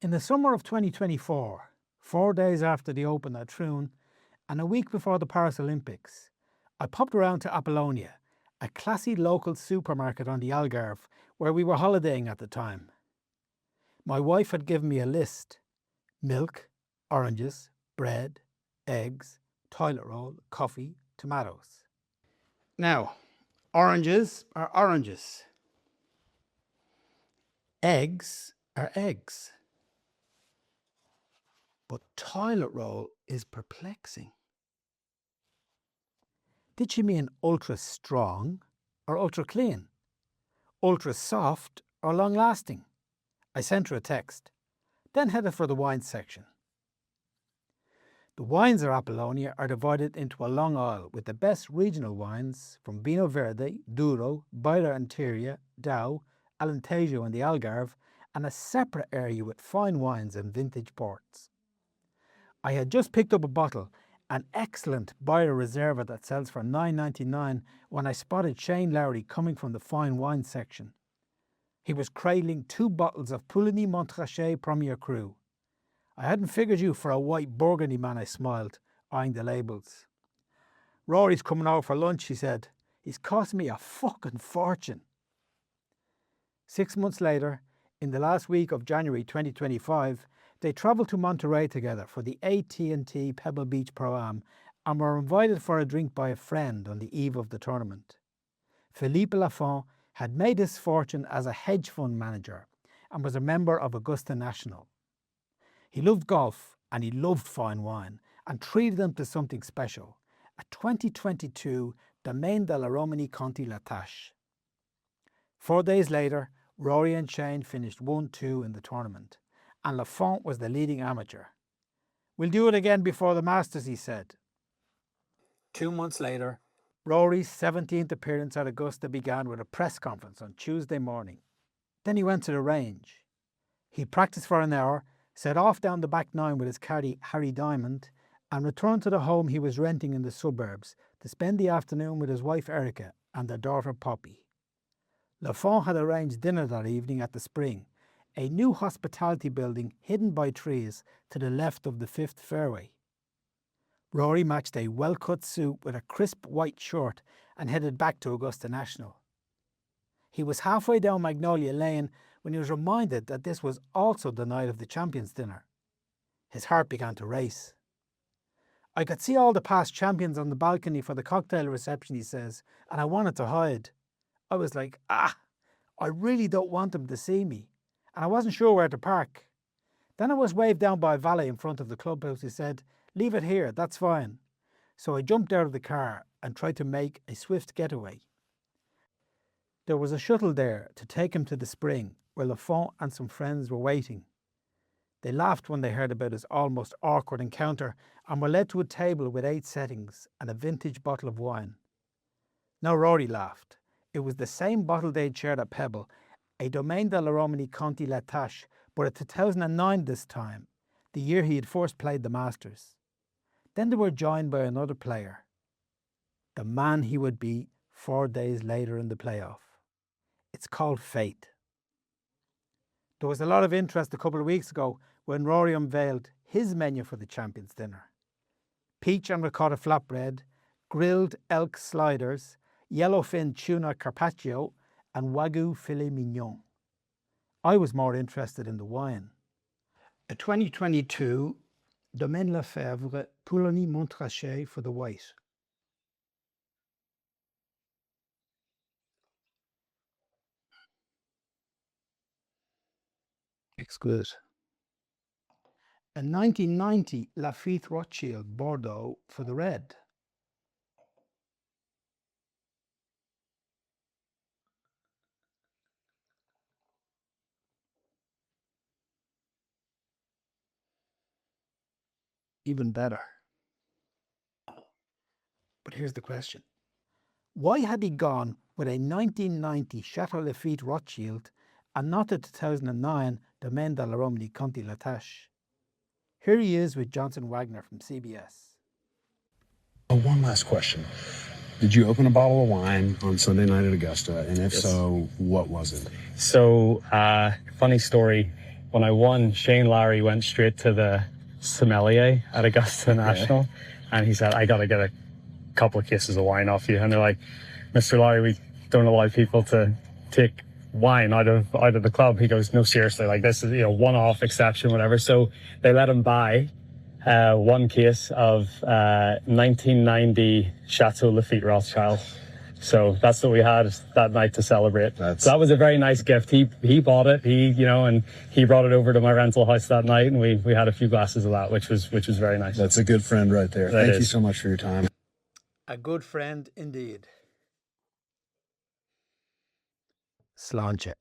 In the summer of 2024, 4 days after the Open at Troon and a week before the Paris Olympics, I popped around to Apollonia, a classy local supermarket on the Algarve where we were holidaying at the time. My wife had given me a list: milk, oranges, bread, eggs, toilet roll, coffee, tomatoes. Now, oranges are oranges. Eggs are eggs. But toilet roll is perplexing. Did she mean ultra strong or ultra clean? Ultra soft or long lasting? I sent her a text, then headed for the wine section. The wines of Apollonia are divided into a long aisle with the best regional wines from Vino Verde, Douro, Baila Anteria, Dow, Alentejo and the Algarve, and a separate area with fine wines and vintage ports. I had just picked up a bottle, an excellent Baila Reserva that sells for $9.99, when I spotted Shane Lowry coming from the fine wine section. He was cradling 2 bottles of Puligny Montrachet Premier Cru. I hadn't figured you for a white Burgundy man, I smiled, eyeing the labels. Rory's coming over for lunch, he said. He's costing me a fucking fortune. 6 months later, in the last week of January 2025, they travelled to Monterey together for the AT&T Pebble Beach Pro-Am and were invited for a drink by a friend on the eve of the tournament. Philippe Lafont had made his fortune as a hedge fund manager and was a member of Augusta National. He loved golf and he loved fine wine and treated them to something special, a 2022 Domaine de la Romani Conti La Tâche. 4 days later, Rory and Shane finished 1-2 in the tournament, and Lafont was the leading amateur. We'll do it again before the Masters, he said. 2 months later, Rory's 17th appearance at Augusta began with a press conference on Tuesday morning. Then he went to the range. He practiced for an hour, set off down the back nine with his caddy Harry Diamond, and returned to the home he was renting in the suburbs to spend the afternoon with his wife Erica and their daughter Poppy. Lafont had arranged dinner that evening at the Spring, a new hospitality building hidden by trees to the left of the 5th fairway. Rory matched a well-cut suit with a crisp white shirt and headed back to Augusta National. He was halfway down Magnolia Lane when he was reminded that this was also the night of the Champions Dinner. His heart began to race. I could see all the past champions on the balcony for the cocktail reception, he says, and I wanted to hide. I was like, I really don't want them to see me, and I wasn't sure where to park. Then I was waved down by a valet in front of the clubhouse who said, "Leave it here, that's fine." So I jumped out of the car and tried to make a swift getaway. There was a shuttle there to take him to the Spring, where Lafont and some friends were waiting. They laughed when they heard about his almost awkward encounter and were led to a table with 8 settings and a vintage bottle of wine. Now Rory laughed. It was the same bottle they'd shared at Pebble, a Domaine de la Romani Conti La Tâche, but at 2009 this time, the year he had first played the Masters. Then they were joined by another player, the man he would be 4 days later in the playoff. It's called fate. There was a lot of interest a couple of weeks ago when Rory unveiled his menu for the Champions Dinner. Peach and ricotta flatbread, grilled elk sliders, yellowfin tuna carpaccio, and Wagyu filet mignon. I was more interested in the wine. A 2022 Domaine Lefebvre Puligny Montrachet for the white. Exclude. A 1990 Lafite Rothschild Bordeaux for the red. Even better. But here's the question. Why had he gone with a 1990 Chateau Lafite Rothschild and not the 2009 Domaine de la Romani Conti La Tâche? Here he is with Johnson Wagner from CBS. Oh, one last question. Did you open a bottle of wine on Sunday night at Augusta? And if Yes. so, what was it? So, funny story. when I won, Shane Lowry went straight to the sommelier at Augusta National, and he said, I got to get a couple of cases of wine off you. And they're like, Mr. Lowry, we don't allow people to take wine out of the club. He goes, no, seriously, like this is, you know, one-off exception, whatever. So they let him buy one case of 1990 Chateau Lafite Rothschild. So that's what we had that night to celebrate. So that was a very nice gift. He bought it, and he brought it over to my rental house that night, and we had a few glasses of that, which was very nice. That's a good friend right there. Thank you so much for your time. A good friend indeed. Sláinte.